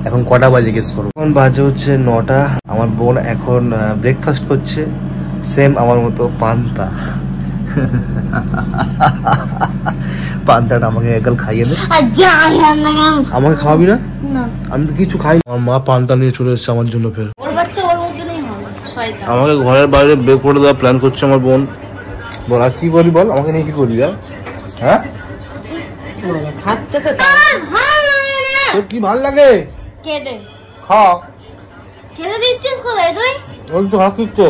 এখন কটা বাজে গেস করো? এখন বাজে হচ্ছে 9টা। আমার বোন এখন ব্রেকফাস্ট করছে, সেম আমার মতো পান্তা। পান্তাটা আমাকে একগাল খাইয়ে দে। আমাকে খাওয়াবি না? আমি তো কিছু খাই। আমার মা পান্তা নিয়ে চলে এসেছে আমার জন্য। ফের আমাকে ঘরের বাইরে বের করে দেওয়ার প্ল্যান করছে আমার বোন। বল আর কি করি বল, আমাকে নিয়ে কি করবি? হ্যাঁ তোর কি ভাল লাগে? খা। খেতে দিচ্ছিস কোথায় তুই? ওই তো হাসিস তো।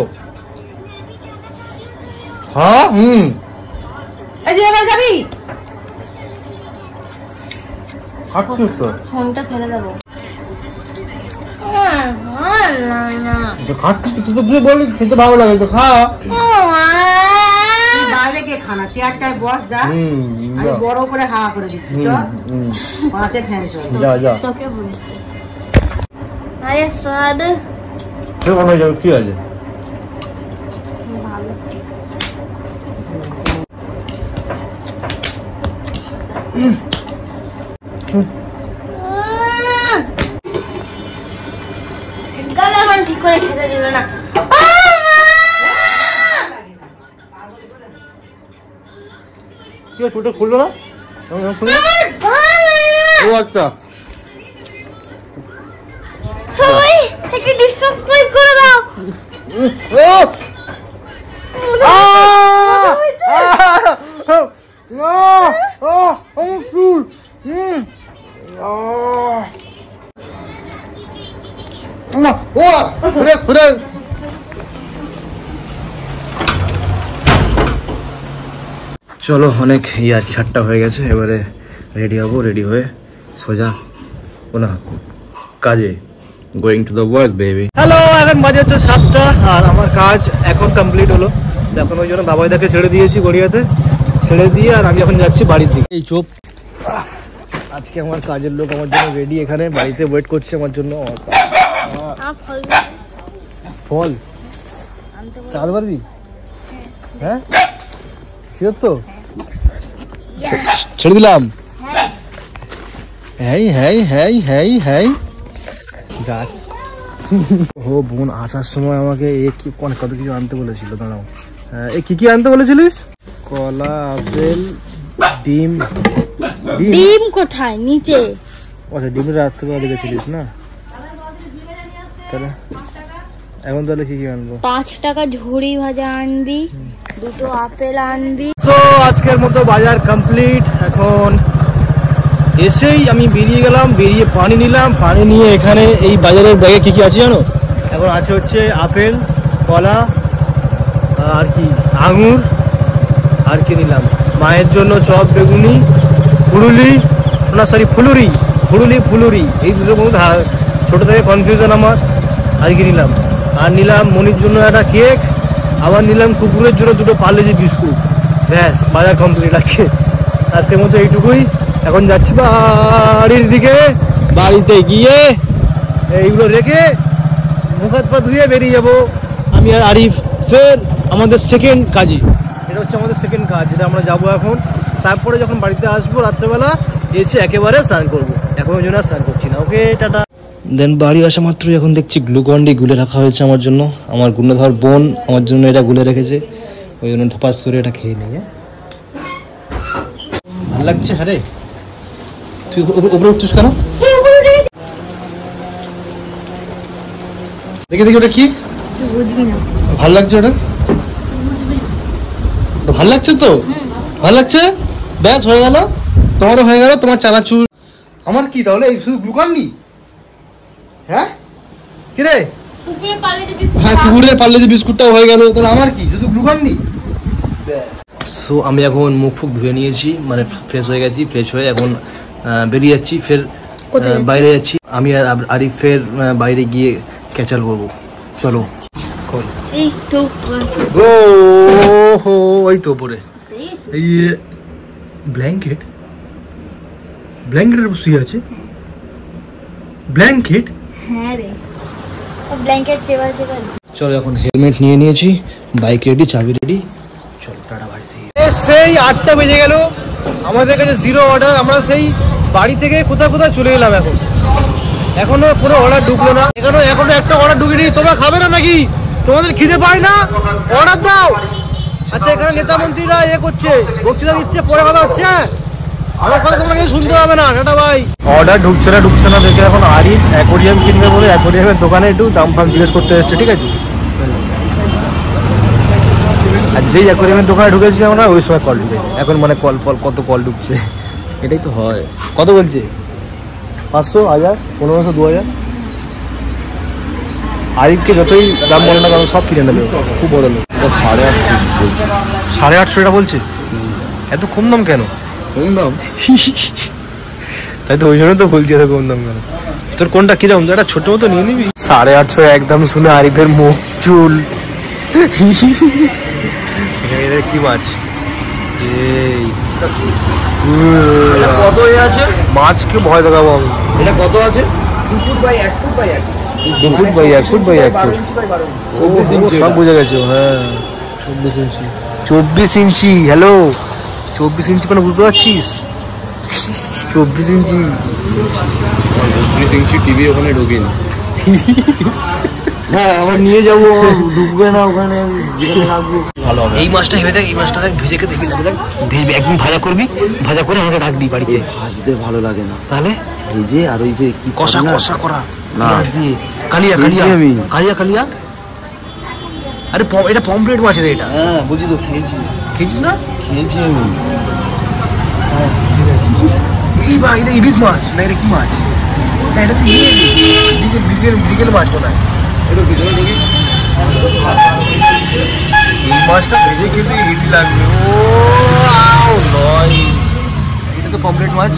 হ্যাঁ এই যে এবার যাবি। হাসিস তো। ফোনটা ফেলে দেবো। খাচ্ছিস তো, তুই বলি খেতে ভালো লাগে তো খা। বাইরে কে খানা চেয়ারটায় বস যা, আমি বড় করে হাওয়া করে দিচ্ছি। পাঁচে ফ্যান চল। যা যা তোকে বলছি। আরে স্বাদ কে বানাই যাবে কি আছে? ভালো গালা মান ঠিক করে খেতে দিল না। কি ছোট খুললো না? ও আচ্ছা সবাই থেকে ডিসসাবস্ক্রাইব করে দাও। চলো অনেক ইয়ার ঠাট্টা হয়ে গেছে, এবারে রেডি হবো। রেডি হয়ে সোজা ওনা কাজে, going to the work baby. Hello, এখন বাজে হচ্ছে 7টা আর আমার কাজ এখন কমপ্লিট হলো। এখন ওই জন্য বাবাইদাকে ছেড়ে দিয়েছি গড়িয়াতে, ছেড়ে দিয়ে আর আমি এখন যাচ্ছি বাড়ির দিকে। এই চোপ আজকে আমার কাজের লোক আমার জন্য রেডি, এখানে বাড়িতে ওয়েট করছে আমার জন্য। ফল চাল পারবি? হ্যাঁ শিওর তো? ছেড়ে দিলাম। হ্যাঁ হ্যাঁ হ্যাঁ হ্যাঁ হ্যাঁ যা। ও বোন আসার সময় আমাকে কত কিছু আনতে বলেছিল। দাঁড়াও, কি কি আনতে বলেছিলিস? কলা, আপেল, ডিম। ডিম কোথায়? নিচে। আচ্ছা ডিমের রাত্রে দেখেছিলিস না? তাহলে এখন তাহলে কি কি আনবো? 5 টাকা ঝুড়ি ভাজা আনবি, 2টো আপেল আনবি। তো আজকের মতো বাজার কমপ্লিট। এখন এসেই আমি বেরিয়ে গেলাম, বেরিয়ে পানি নিলাম। পানি নিয়ে এখানে এই বাজারের ব্যাগে কি কি আছে জানো? এখন আছে হচ্ছে আপেল, কলা, আর কি আঙুর, আর কি নিলাম মায়ের জন্য চপ, বেগুনি, ফুলুরি, না সরি ফুলুরি, ফুলুরি এই দুটো মধ্যে ছোটো থেকে কনফিউশন আমার। আর কি নিলাম? আর নিলাম মনির জন্য একটা কেক, আবার নিলাম কুকুরের জন্য 2টো পার্লেজি বিস্কুট। ব্যাস বাজার কমপ্লিট আছে আজকের মতো এইটুকুই। এখন যাচ্ছি বাড়ির দিকে। বাড়িতে গিয়ে এইগুলো রেখে মুখ হাত পা ধুয়ে বেরিয়ে যাবো আমি আর আরিফ ফের আমাদের সেকেন্ড কাজে। এটা হচ্ছে আমাদের সেকেন্ড কাজ, যেটা আমরা যাবো এখন। তারপরে যখন বাড়িতে আসবো রাত্রেবেলা এসে একেবারে স্নান করবো। এখন ওই জন্য স্নান করছি না। ওকে টাটা। দেন বাড়ি আসা মাত্রই এখন দেখছি গ্লুকন-ডি গুলে রাখা হয়েছে আমার জন্য। আমার গুণধর বোন আমার জন্য এটা গুলে রেখেছে, ওই জন্য ধপাস করে এটা খেয়ে নিয়ে। ভালো লাগছে? হ্যাঁ তুই উপরে উঠছিস কেন? দেখি দেখি ওটা কি? বুঝবি না। ভালো লাগছে ওটা? ভালো লাগছে তো? ভালো লাগছে? ব্যাস হয়ে গেল, তোমারও হয়ে গেল, তোমার চানাচুর। আমার কি তাহলে শুধু গ্লুকন-ডি? হ্যাঁ কিরে? হ্যাঁ কুকুরের পার্লেজি বিস্কুটটাও হয়ে গেল, তাহলে আমার কি শুধু গ্লুকন-ডি? সো আমি এখন মুখ ফুক ধুয়ে নিয়েছি, মানে ফ্রেশ হয়ে গেছি। ফ্রেশ হয়ে এখন বেরিয়ে যাচ্ছি, ফের বাইরে যাচ্ছি। আমি আর আরিফ ফের বাইরে গিয়ে ক্যাচাল করবো। চলো ওই তো পরে এই ব্ল্যাঙ্কেট, ব্ল্যাঙ্কেটের শুয়ে আছে। ব্ল্যাঙ্কেট? হ্যাঁ রে ব্ল্যাঙ্কেট চেপা চেপা। চলো এখন হেলমেট নিয়ে নিয়েছি, বাইক রেডি, চাবি রেডি। চলো টাটা ভাই। সেই 8টা বেজে গেল, আমাদের কাছে জিরো অর্ডার। আমরা সেই বাড়ি থেকে কোথায় কোথায় চলে এলাম। এখন এখনো কোনো অর্ডার ঢুকলো না, এখনো একটা অর্ডার ঢুকেনি। তোমরা খাবে না নাকি? তোমাদের খিদে পায় না? অর্ডার দাও। আচ্ছা, এখানে নেতা মন্ত্রীরা করছে, বক্তৃতা দিচ্ছে, পরে কথা হচ্ছে। আমার কথা তোমরা কিছু শুনতে হবে না, টাটা ভাই। অর্ডার ঢুকছে না দেখে এখন আরিফ অ্যাকোরিয়াম কিনবে বলে অ্যাকোরিয়ামের দোকানে একটু দাম ফাম জিজ্ঞেস করতে এসছে, ঠিক আছে? আর যেই অ্যাকোরিয়ামের দোকানে ঢুকেছি আমরা, ওই সময় কল ঢুকে। এখন মানে কত কল ঢুকছে, এটাই তো হয়। কত বলছে? 500, 1000, 1500, 2000। আরিফকে যতই দাম বলে না কারণ সব কিনে নেবে, খুব বড় লোক। 850 এটা বলছে। এত কম দাম কেন? কম দাম তাই তো, ওই জন্য তো বলছি এত কম দাম কেন। তোর কোনটা কিরকম? একটা ছোট মতো নিয়ে নিবি। 850 একদম শুনে আরিফের মুখ চুল। কি মাছ? কত আছে মাছ? কি ভয় দেখাবো আমি? এটা কত আছে? 2 foot by 1 foot by 1 foot. সব বুঝে গেছো? হ্যাঁ, 24 ইঞ্চি। হ্যালো, 24 ইঞ্চি মানে বুঝতে পারছিস? 24 ইঞ্চি টিভি ওখানে ঢুকিনি। হ্যাঁ, আবার নিয়ে যাবো, ঢুকবে না ওখানে, থাকবো। ভালো হবে। এই মাছটা ভেবে দেখ, এই মাছটা দেখ, ভেজে কে দেখবি, দেখ ভেজবে, একদিন ভাজা করবি, ভাজা করে আমাকে ডাকবি বাড়িতে। ভাজতে ভালো লাগে না, তাহলে ভেজে আর ওই যে কি কষা করা মাছ দিয়ে কালিয়া। আরে এটা পমফ্রেট মাছ রে এটা। হ্যাঁ বুঝি তো, খেয়েছিস না? খেয়েছি আমি। এই ভাই, এটা ইলিশ মাছ না? এটা কি মাছ? এটা বিকেল মাছ মনে হয়। এই মাছটা ভেজে খেতে হেভি লাগবে। এটা তো পমফ্রেট মাছ।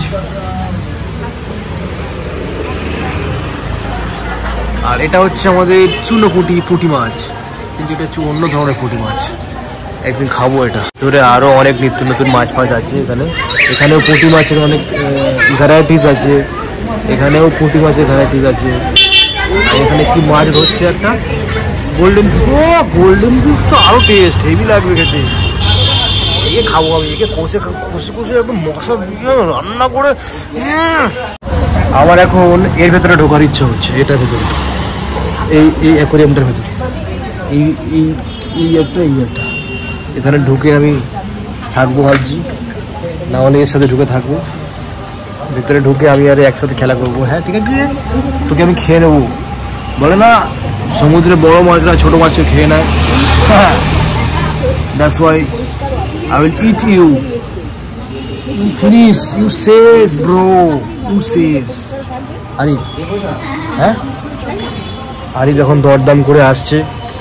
আর এটা হচ্ছে আমাদের চুনো পুঁটি মাছ, কিন্তু এটা হচ্ছে অন্য ধরনের পুঁটি মাছ। একদিন খাবো এটা। ধরে আরো অনেক নিত্য নতুন মাছ আছে এখানেও পুঁটি মাছের অনেক ভ্যারাইটিস আছে। এখানেও পুঁটি মাছের ভ্যারাইটিস আছে। আর এখানে কি মাছ হচ্ছে একটা গোল্ডেন ফিশ। তো আরো টেস্ট হেভি লাগবে খেতে। একে খাবো আমি, একে কষে একদম মশলা দিয়ে রান্না করে। আমার এখন এর ভেতরে ঢোকার ইচ্ছা হচ্ছে, এটার ভেতরে, এই অ্যাকোরিয়ামটার ভেতরে, এই একটা এখানে ঢুকে আমি থাকবো ভাবছি, না হলে এর সাথে ঢুকে থাকবো। ভেতরে ঢুকে আমি আর একসাথে খেলা করবো। হ্যাঁ ঠিক আছে, তোকে আমি খেয়ে নেবো। বলে না সমুদ্রে বড় মাছরা ছোট মাছকে খেয়ে নেয়। That's why I will eat you. Please, you says bro, you says. Arif, হ্যাঁ আরিফ এখন দরদাম করে আসছে।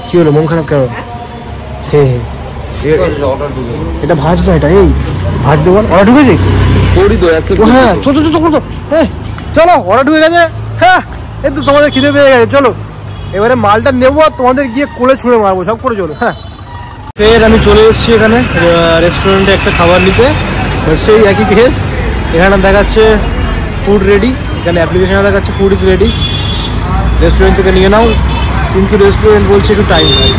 কি হলো, মন খারাপ কেন? এটা ভাজ না, এটা এই ভাজ দেবো। অর্ডার ঢুকে যাই। হ্যাঁ চলো, অর্ডার ঢুকে গেছে। হ্যাঁ, এই তো তোমাদের খিদে পেয়ে গেছে। চলো এবারে মালটা নেবো, তোমাদের গিয়ে কোলে ছুঁড়ে মারবো সব করে। চলো। হ্যাঁ, ফের আমি চলে এসেছি এখানে রেস্টুরেন্টে একটা খাবার নিতে। সেই একই কেস, এখানে দেখাচ্ছে ফুড রেডি। এখানে অ্যাপ্লিকেশনে দেখাচ্ছে ফুড ইজ রেডি, রেস্টুরেন্ট থেকে নিয়ে নাও। কিন্তু রেস্টুরেন্ট বলছে একটু টাইম হয়,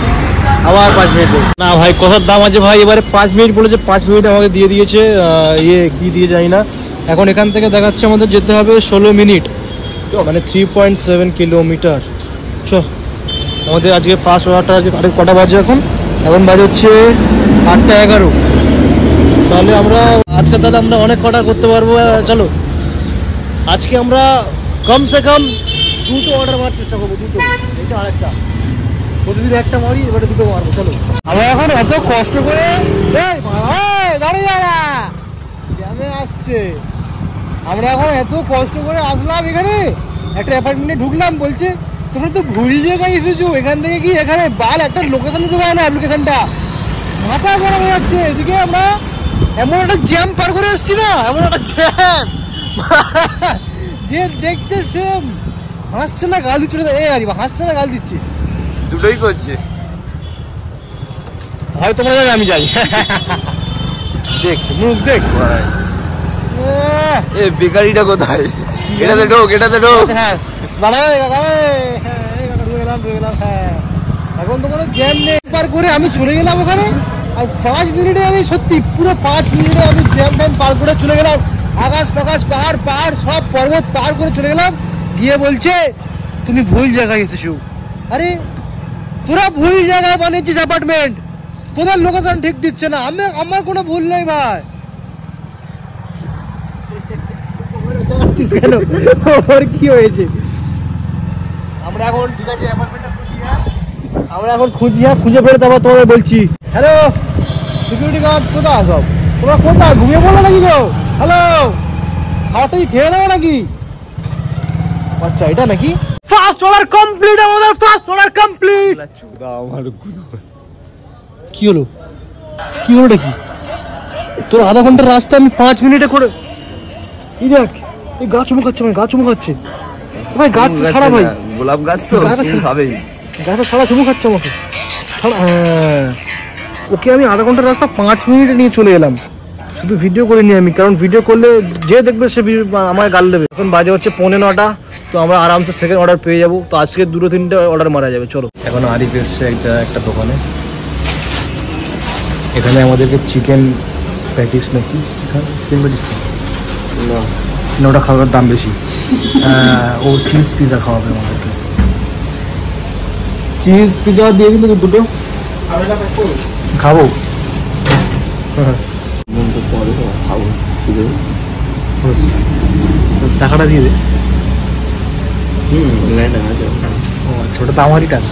আবার 5 মিনিট না। ভাই কথার দাম আছে ভাই। এবারে 5 মিনিট বলেছে, 5 মিনিট আমাকে দিয়ে দিয়েছে। কি দিয়ে যাই না। এখন এখান থেকে দেখাচ্ছে আমাদের যেতে হবে 16 মিনিট, মানে 3.7 কিলোমিটার। আমাদের আজকে ফার্স্ট অর্ডারটা আজকে কটা বাজে? এখন বাজে হচ্ছে 8:11। তাহলে আমরা অনেক কটা করতে পারবো। চলো আজকে আমরা কমসে কম 2টো অর্ডার মারার চেষ্টা করবো। 2টো, এটা আরেকটা, প্রতিদিন একটা মারি, এবারে 2টো মারবো। চলো, আমরা এখন এত কষ্ট করে আসছে, আমরা এখন এত কষ্ট করে আসলাম এখানে, একটা অ্যাপার্টমেন্টে ঢুকলাম। বলছে তোমরা তো ভুল জায়গায় এসেছো, এখান থেকে কি এখানে বাল একটা লোকেশন দিতে পারে না। অ্যাপ্লিকেশনটা মাথা গরম হয়ে যাচ্ছে। এদিকে আমরা এমন একটা জ্যাম পার করে এসছি না, এমন একটা জ্যাম, যে দেখছে সে হাসছে না গাল দিচ্ছে। হাসছে না গাল দিচ্ছে, দুটোই করছে। হয় তোমরা জানো আমি যাই। দেখছি মুখ দেখ। বেকারিটা কোথায়? এটাতে ঢোক। হ্যাঁ এখন তো কোনো জ্যাম নেই। পার করে আমি চলে গেলাম ওখানে, আর 5 মিনিটে আমি সত্যি পুরো 5 মিনিটে আমি জ্যাম পার করে চলে গেলাম। আকাশ পাকাশ পাহাড় সব পর্বত পার করে চলে গেলাম। গিয়ে বলছে তুমি ভুল জায়গায় এসেছো। আরে তোরা ভুল জায়গায় বানিয়েছিস অ্যাপার্টমেন্ট, তোদের লোকেশন ঠিক দিচ্ছে না। আমার কোনো ভুল নেই ভাই। কেন ওর কি হয়েছে? আমরা এখন ঠিক আছে অ্যাপার্টমেন্টটা খুঁজি, আমরা এখন খুঁজি, খুঁজে ফেলে তারপর তোমাদের বলছি। হ্যালো সিকিউরিটি গার্ড, কোথায় সব তোমরা? কোথায় ঘুমিয়ে পড়লো নাকি গো? হ্যালো, খাওয়াটা কি খেয়ে নেবো নাকি? আচ্ছা এটা নাকি ফার্স্ট অর্ডার কমপ্লিট, আমাদের ফার্স্ট অর্ডার কমপ্লিট। কি হলো কি হলো কি? তোর আধা ঘন্টার রাস্তা আমি 5 মিনিটে করে। এই দেখ এই গাছ মুখাচ্ছে, ভাই গাছ মুখাচ্ছে ভাই, গাছ ছাড়া ভাই, গোলাপ গাছ তো খাবেই, গাছটা ছাড়া চুমু খাচ্ছে আমাকে ছাড়া। হ্যাঁ ওকে আমি আধা ঘন্টার রাস্তা 5 মিনিটে নিয়ে চলে এলাম, শুধু ভিডিও করিনি আমি, কারণ ভিডিও করলে যে দেখবে সে আমায় গাল দেবে। এখন বাজে হচ্ছে 9:45, তো আমরা আরামসে সেকেন্ড অর্ডার পেয়ে যাবো। তো আজকে 2-3টে অর্ডার মারা যাবে। চলো এখন আরিফ এসছে একটা দোকানে, এখানে আমাদেরকে চিকেন প্যাটিস নাকি চিকেন প্যাটিস না, ওটা খাওয়ার দাম বেশি। ও চিজ পিজা খাওয়াবে আমাদেরকে, চিজ পিজা দিয়ে দিন দুটো খাবো। টাকাটা দিয়ে দে। আচ্ছা ওটা তো আমারই টাকা,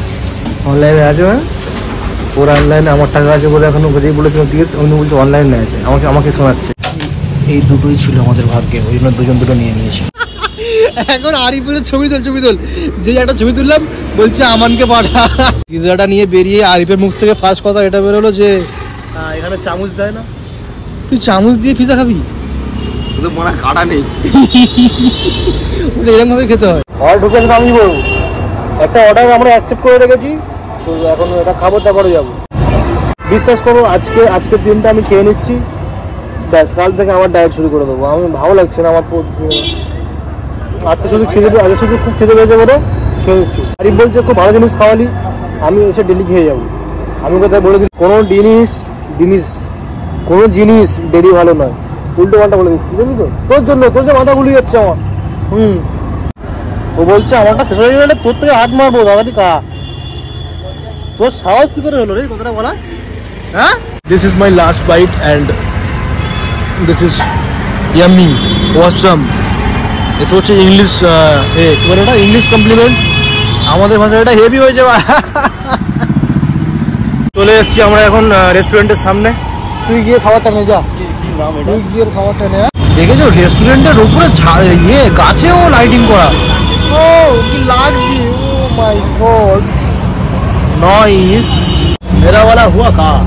অনলাইনে আছে। ওর অনলাইনে আমার টাকা আছে বলে এখনো বলেছিলাম ঠিক আছে, উনি বলছে অনলাইনে আছে, আমাকে শোনাচ্ছে। এই দুটোই ছিল আমাদের ভাগ্যে, ওই জন্য দুজন দুটো নিয়ে নিয়েছি। এখন আরিফের ছবি তোল, যে একটা ছবি তুললাম বলছে আমানকে পাঠা। পিজাটা নিয়ে বেরিয়ে আরিফের মুখ থেকে ফার্স্ট কথা এটা বেরোলো যে এখানে চামচ দেয় না। তুই চামচ দিয়ে পিজা খাবি? মনে কাটা নেই, এরকম ভাবে খেতে হয়। আর ঢুকে আমি বলবো একটা অর্ডার আমরা অ্যাকসেপ্ট করে রেখেছি, তো এখন এটা খাবো তারপরে যাবো। বিশ্বাস করো আজকের দিনটা আমি খেয়ে নিচ্ছি, ব্যাস কাল থেকে আমার ডায়েট শুরু করে দেবো। আমি ভালো লাগছে না আমার, আজকে শুধু খুব খিদে পেয়েছে বলে খেয়ে নিচ্ছি। আরিফ বলছে খুব ভালো জিনিস খাওয়ালি, আমি এসে ডেলি খেয়ে যাবো। আমি কোথায় বলে দিই কোনো জিনিস ডেলি ভালো নয়, উল্টো পাল্টা বলে দিচ্ছি বুঝলি তো, তোর জন্য তোর যে মাথা গুলিয়ে যাচ্ছে আমার। ও বলছে আমারটা শেষ হয়ে গেলে তোর থেকে হাত মারবো, দাদাটি কা তোর সাহস কি করে হলো রে কথাটা বলা? হ্যাঁ, this is my last bite and this is yummy awesome. এটা হচ্ছে ইংলিশ, এটা ইংলিশ কমপ্লিমেন্ট, আমাদের ভাষায় এটা হেভি হয়ে যাবে। চলে এসছি আমরা এখন রেস্টুরেন্টের সামনে। তুই গিয়ে খাবারটা নিয়ে যা, তুই গিয়ে খাবারটা নে। দেখেছো রেস্টুরেন্টের উপরে গাছেও লাইটিং করা। ও কি লাগছে, ও মাই গড नाइस। मेरा वाला हुआ कहाँ?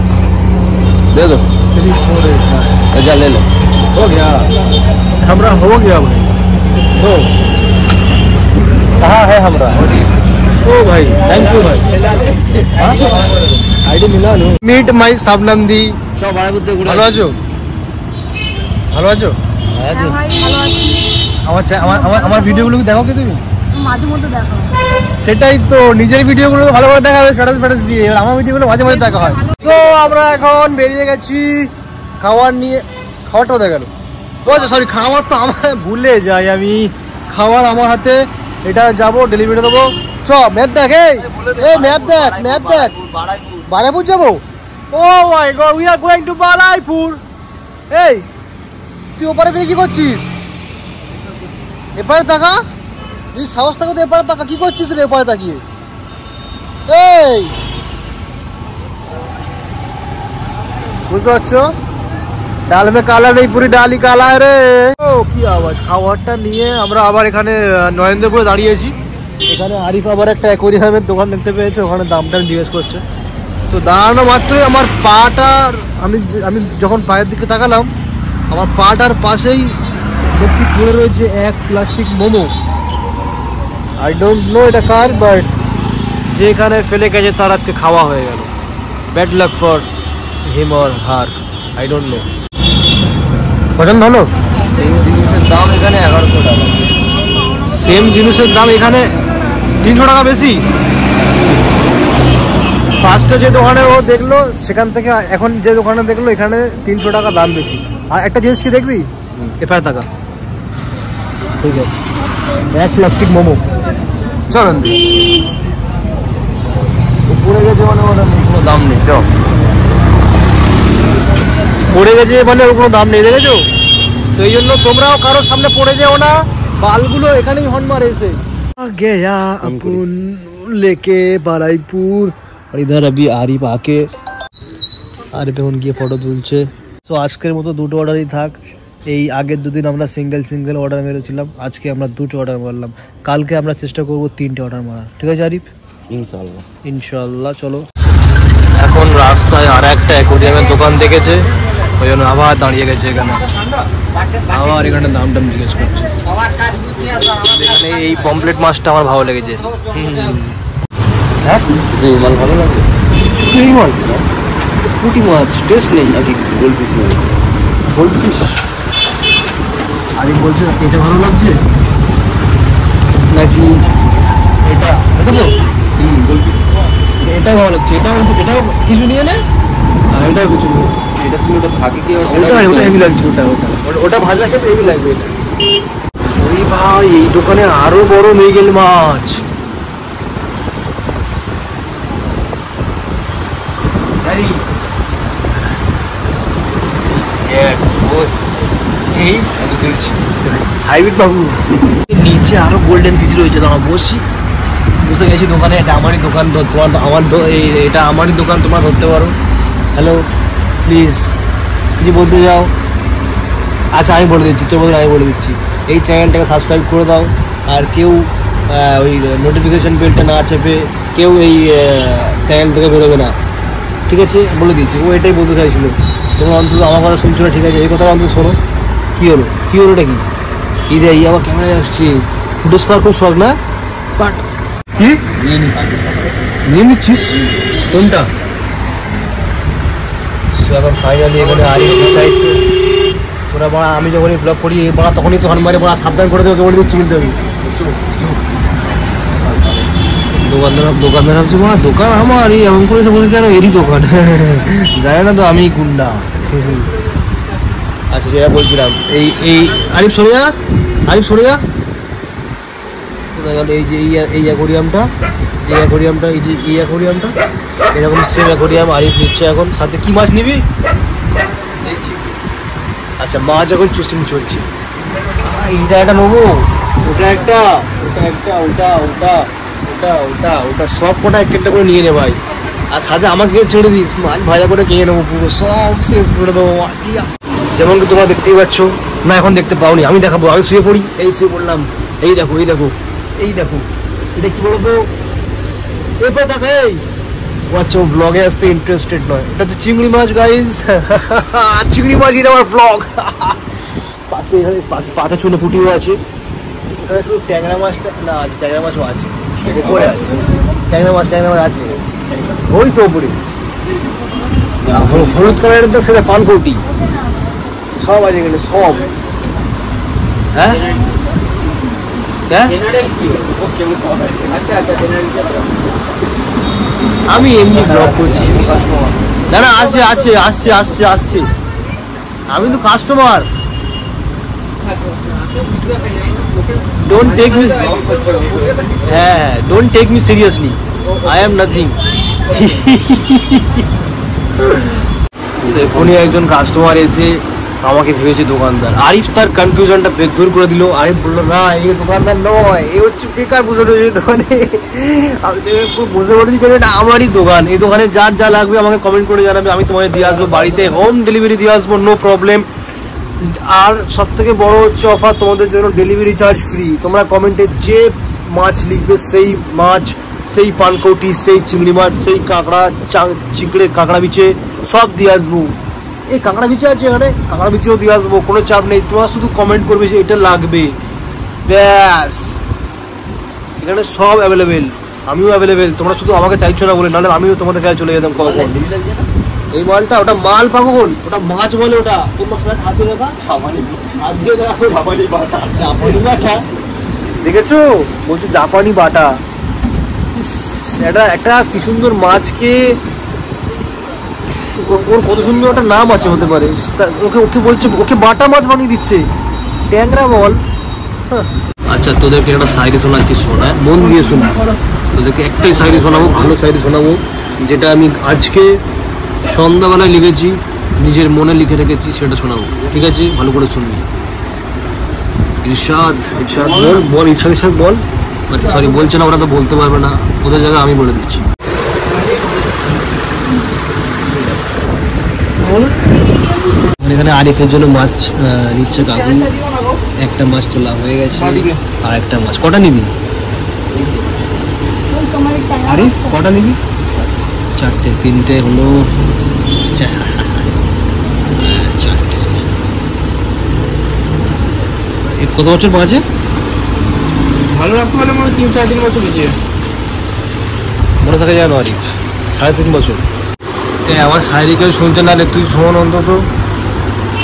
दे दो 3-4 ले लो, हो गया हमरा, हो गया भाई। तो कहाँ है हमरा? ओ भाई थैंक यू भाई, आईडी मिला लो। मीट माई शबनम दी, ভালো আছো? ভালো আছো? আমার ভিডিওগুলো দেখো কি তুমি? মাঝে মধ্যে দেখা হয়। সেটাই তো, নিজের ভিডিওগুলো ভালো করে দেখা হয় স্ট্যাটাস দিয়ে, আমার ভিডিওগুলো মাঝে মাঝে দেখা হয়। তো আমরা এখন বেরিয়ে গেছি খাবার নিয়ে। খাবারটা কোথায় গেল? ও আচ্ছা সরি, খাবার তো আমার ভুলে যাই আমি, খাবার আমার হাতে। এটা যাবো ডেলিভারি দেবো। চ ম্যাপ দেখ, এই ম্যাপ দেখ, বারাইপুর যাবো। Oh my god, we are going to Baruipur. এই তুই ওপারে বেরিয়ে কি করছিস? এপারে টাকা, তুই সাহস টাকা তো এপারে টাকা, কি করছিস রে এপারে তাকিয়ে? এই বুঝতে পারছো, ডাল মে কালা নেই, পুরি ডালই কালা রে। ও কি আওয়াজ। খাবারটা নিয়ে আমরা আবার এখানে নরেন্দ্রপুরে দাঁড়িয়েছি। এখানে আরিফ আবার একটা অ্যাকোয়ারিয়ামের দোকান দেখতে পেয়েছে, ওখানে দামটা জিজ্ঞেস করছে। তো দাঁড়ানো মাত্রই আমার পাটা, আমি যখন পায়ের দিকে তাকালাম, আমার পাটার পাশেই দেখছি পড়ে রয়েছে এক plastic momo. I don't know এটা কার, বাট যেখানে ফেলে গেছে তার আজকে খাওয়া হয়ে গেল। Bad luck for him or her, I don't know. পছন্দ হলো? জিনিসের দাম এখানে 1100 টাকা, সেম জিনিসের দাম এখানে 300 টাকা বেশি। ফার্স্টে যে দোকানে ও দেখলো সেখান থেকে এখন যে দোকানে দেখলো এখানে 300 টাকা দাম বেশি। আর একটা জিনিস কি দেখবি, এপারে টাকা ঠিক আছে। এক প্লাস্টিক মোমো। চল পড়ে গেছে মানে কোনো দাম নেই। চল পড়ে গেছে মানে ওর কোনো দাম নেই, দেখেছো? তো এই জন্য তোমরাও কারোর সামনে পড়ে যেও না, বালগুলো এখানেই হর্ন মারে এসে। गया अपन लेके बाराईपुर और इधर अभी आरिफ आके आरिफ এখন গিয়ে ফটো তুলছে। তো আজকের মতো দুটো অর্ডারই থাক। এই আগের দুদিন আমরা সিঙ্গেল অর্ডার মেরেছিলাম, আজকে আমরা দুটো অর্ডার মারলাম। কালকে আমরা চেষ্টা করব 3টে অর্ডার মারার। ঠিক আছে আরিফ? ইনশাল্লাহ। চলো এখন রাস্তায় আর একটা অ্যাকোয়ারিয়ামের দোকান দেখেছে, ওই জন্য আবার দাঁড়িয়ে গেছে এখানে, আবার এখানে দাম জিজ্ঞেস করছে। এখানে এই পমপ্লেট মাছটা আমার ভালো লেগেছে। হ্যাঁ মাল ভালো লাগে, পুঁটি মাছ টেস্ট নেই। গোল্ডফিশ আমি বলছে এটা ভালো লাগছে নাকি এটা? এটা তো এটাই ভালো লাগছে। এটাও কিছু নিয়ে নে, আর এটাও কিছু নিয়ে। এটা শুনে ওটা ভাগে কি ওটা হেভি লাগছে। ওটা ভাজা খেতে হেভি লাগবে। এটা ওরে ভাই, এই দোকানে আরো বড় মৃগেল মাছ। হাইব্রিড বাবু, নিচে আরো গোল্ডেন ফিশ রয়েছে। দাঁড়া বসে গেছি দোকানে। এটা আমারই দোকান, তোমার এটা আমারই দোকান, তোমরা ধরতে পারো। হ্যালো, প্লিজ কিছু বলতে যাও? আচ্ছা আমি বলে দিচ্ছি, তোর বলতে আমি বলে দিচ্ছি, এই চ্যানেলটাকে সাবস্ক্রাইব করে দাও। আর কেউ ওই নোটিফিকেশন বেলটা না চেপে কেউ এই চ্যানেল থেকে বেরোবে না, ঠিক আছে? বলে দিচ্ছি। ও এটাই বলতে চাইছিল। তোমরা অন্তত আমার কথা শুনছো না, ঠিক আছে? এই কথাটা অন্তত শোনো। কী হলো এটা কি? রে এই আবার ক্যামেরায় আসছে, ফুটেজ করার খুব শখ না? বাট কি নিয়ে নিচ্ছিস কোনটা? এখন ফাইনালি এখানে তোরা বড়া, আমি যখনই ব্লগ করি বড়া তখনই তো হনমারে বড়া, সাবধান করে দেবো বলে দিচ্ছি কিন্তু আমি। দোকানদার ভাবছি বড়া দোকান আমার, এই এমন করে বলতে চাই না এরই দোকান। জানে না তো আমি গুন্ডা। আচ্ছা যেটা বলছিলাম, এই আরিফ সরে যা। এই যে এই অ্যাকোয়ারিয়ামটা এরকম সেম অ্যাকোয়ারিয়াম আরিফ নিচ্ছে এখন। সাথে কি মাছ নিবি? আচ্ছা মাছ এখন চুসিং চলছে। এইটা একটা নেবো, ওটা একটা, ওটা সব কটা একটা করে নিয়ে নে ভাই। আর সাথে আমাকে ছেড়ে দিস, মাছ ভাজা করে খেয়ে নেবো, পুরো সব শেষ করে দেবো। যেমন কি তোমরা দেখতেই পাচ্ছ না, এখন দেখতে পাওনি, আমি দেখাবো। আমি শুয়ে পড়ি, এই শুয়ে পড়লাম। এই দেখো এটা কি বলতো, এরপর দেখো এই আচ্ছা, ও ব্লগে আসতে ইন্টারেস্টেড নয়। এটা হচ্ছে চিংড়ি মাছ গাইজ। চিংড়ি মাছ এটা আমার ব্লগ। পাশে পাতা চুনে পুঁটিও আছে। এখানে শুধু ট্যাংরা মাছটা না, ট্যাংরা মাছও আছে, উপরে আছে ট্যাংরা মাছ আছে ওই তো উপরে। হলুদ কালারের তো সেটা পানকৌটি সব আছে এখানে, সব। হ্যাঁ আমি এমনি ব্লগ করছি। না আসছে আমি তো customer. Don't take me seriously, I am nothing. এখনই একজন কাস্টমার এসে আমাকে ভেবেছে দোকানদার। আরিফ তার কনফিউশনটা দূর করে দিল। আরিফ বললো না এই দোকানদার নয়, এই হচ্ছে বেকার বুঝে রয়েছে দোকানে। আমি বুঝতে পারছি যে এটা আমারই দোকান। এই দোকানে যার যা লাগবে আমাকে কমেন্ট করে জানাবে, আমি তোমাকে দিয়ে আসবো বাড়িতে, হোম ডেলিভারি দিয়ে আসবো, নো প্রবলেম। আর সব থেকে বড় হচ্ছে অফার তোমাদের জন্য, ডেলিভারি চার্জ ফ্রি। তোমরা কমেন্টে যে মাছ লিখবে সেই মাছ, সেই পানকৌটি, সেই চিংড়ি মাছ, সেই কাঁকড়া, কাঁকড়া বিচে সব দিয়ে আসবো। এই কাঁকড়া বিচে আছে এখানে, কাঁকড়া বিচেও দিয়ে আসবো, কোনো চাপ নেই। তোমরা শুধু কমেন্ট করবে যে এটা লাগবে, ব্যাস। এখানে সব অ্যাভেলেবেল, আমিও অ্যাভেলেবেল। তোমরা শুধু আমাকে চাইছো না বলে, নাহলে আমিও তোমাদের কাছে চলে যেতাম কখন। এই মালটা, ওটা মাল পাগল, ওটা মাছ বলে। ওটা দেখেছো, বলছো জাপানি বাটা। এটা একটা কি সুন্দর মাছকে, ওর কত সুন্দর একটা নাম আছে হতে পারে। ওকে বলছে, ওকে বাটা মাছ বানিয়ে দিচ্ছে, ট্যাংরা বল। আচ্ছা তোদেরকে একটা শায়রি শোনাচ্ছি, শোনা মন দিয়ে শোনা। তোদেরকে একটাই শায়রি শোনাবো, ভালো শায়রি শোনাবো, যেটা আমি আজকে সন্ধ্যাবেলায় লিখেছি, নিজের মনে লিখে রেখেছি, সেটা শোনাবো। ঠিক আছে, ভালো করে শুনবি। ইরশাদ, ইরশাদ বল, বল ইরশাদ, ইরশাদ বল। আচ্ছা সরি, বলছে না, ওরা তো বলতে পারবে না, ওদের জায়গায় আমি বলে দিচ্ছি। এখানে আরিফের জন্য মাছ নিচ্ছে কাকু। একটা মাছ তোলা হয়ে গেছে, আর একটা মাছ। কটা নিবি আরিফ, কটা নিবি? চারটে, তিনটে হলো, চারটে। কত বছর বাজে? ভালো রাখতে পারলে মনে 3-3.5 বছর বেঁচে মনে থাকে যেন আরিফ, 3.5 বছর। আমার শায়রি কেউ শুনতে না, তুই শোন অন্তত,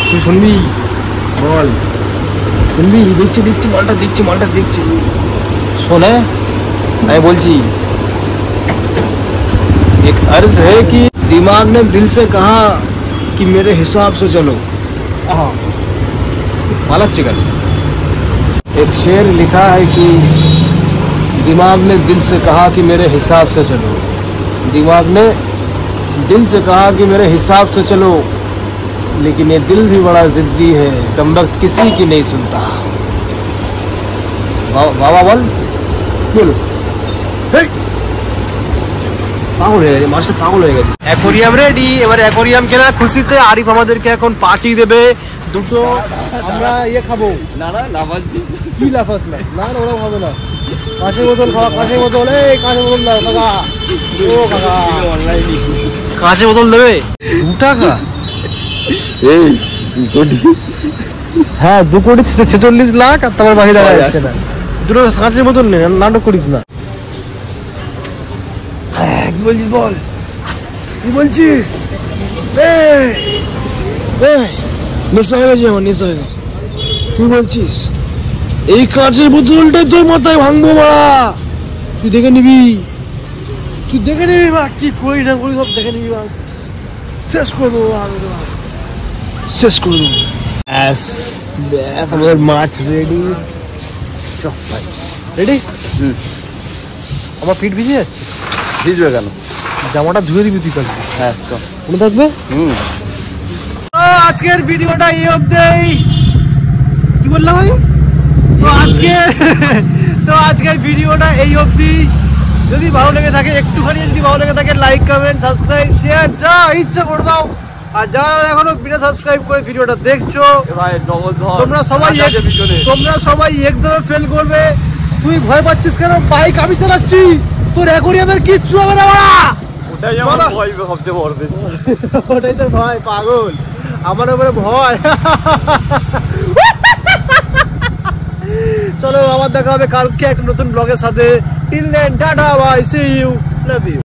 তুই শুনবি, বল শুনবি। দেখছি দেখছি মালটা, দেখছি মালটা, দেখছি। শোনে আমি বলছি, एक अर्ज है कि दिमाग ने दिल से कहा कि मेरे हिसाब से चलो। माला चिकन। एक शेर लिखा है कि दिमाग ने दिल से कहा कि मेरे हिसाब से चलो। दिमाग ने दिल से कहा कि मेरे हिसाब से चलो, लेकिन ये दिल भी बड़ा जिद्दी है, कमबख्त किसी की नहीं सुनता। বাবা বল, কি হলো? পাগল হয়ে গেছে, মাছটা পাগল হয়ে গেছে। অ্যাকোরিয়াম রেডি, এবার অ্যাকোরিয়াম কেনা খুশিতে আরিফ আমাদেরকে এখন পার্টি দেবে দুটো। আমরা ইয়ে খাবো। না না, লাফাস কি লাফাস না, না না ওরা খাবে না। কাঁচের বোতল খাওয়া, কাঁচের বোতল, এই কাঁচের বোতল দাও কাকা। ও কাকা, অনলাইনে কাঁচের বোতল দেবে 2 টাকা? এই 2 কোটি, হ্যাঁ 2 কোটি 46 লাখ, আর তোমার বাকি দেখা যাচ্ছে না। দুটো কাঁচের বোতল নেই, নাটক করিস না। কি বলছিস বল, কি বলছিস? নেশা হয়ে গেছে আমার, নেশা হয়ে গেছে। কি বলছিস? এই কাঁচের বোতলটাই তোর মাথায় ভাঙবো মারা, তুই দেখে নিবি, তুই দেখে নিবি বা কি করি না করি সব দেখে নিবি, শেষ করে দেবো, শেষ করে দেবো। আমাদের মাছ রেডি, রেডি। আমার পিঠ ভিজে যাচ্ছে। ভিজবে কেন? জামাটা ধুয়ে দিবি তুই কালকে। হ্যাঁ মনে থাকবে। আজকের ভিডিওটা এই অবধি। কি বললাম ভাই? তো আজকের ভিডিওটা এই অবধি। যদি ভালো লেগে থাকে, একটুখানি যদি ভালো লেগে থাকে, লাইক কমেন্ট সাবস্ক্রাইব শেয়ার যা ইচ্ছা করে দাও। আর যারা এখনো বিনা সাবস্ক্রাইব করে ভিডিওটা দেখছো, তোমরা সবাই এক্সামে ফেল করবে। তুই ভয় পাচ্ছিস কেন? বাইক আমি চালাচ্ছি, তোর অ্যাকোরিয়ামের কিচ্ছু হবে না বাড়া। ওটাই আমার ভয় সবচেয়ে বড়, বেশি ওটাই তো ভয়, পাগল আমার উপরে ভয়। চলো আবার দেখা হবে কালকে একটা নতুন ব্লগের সাথে। Till then tata, bye, see you, love you.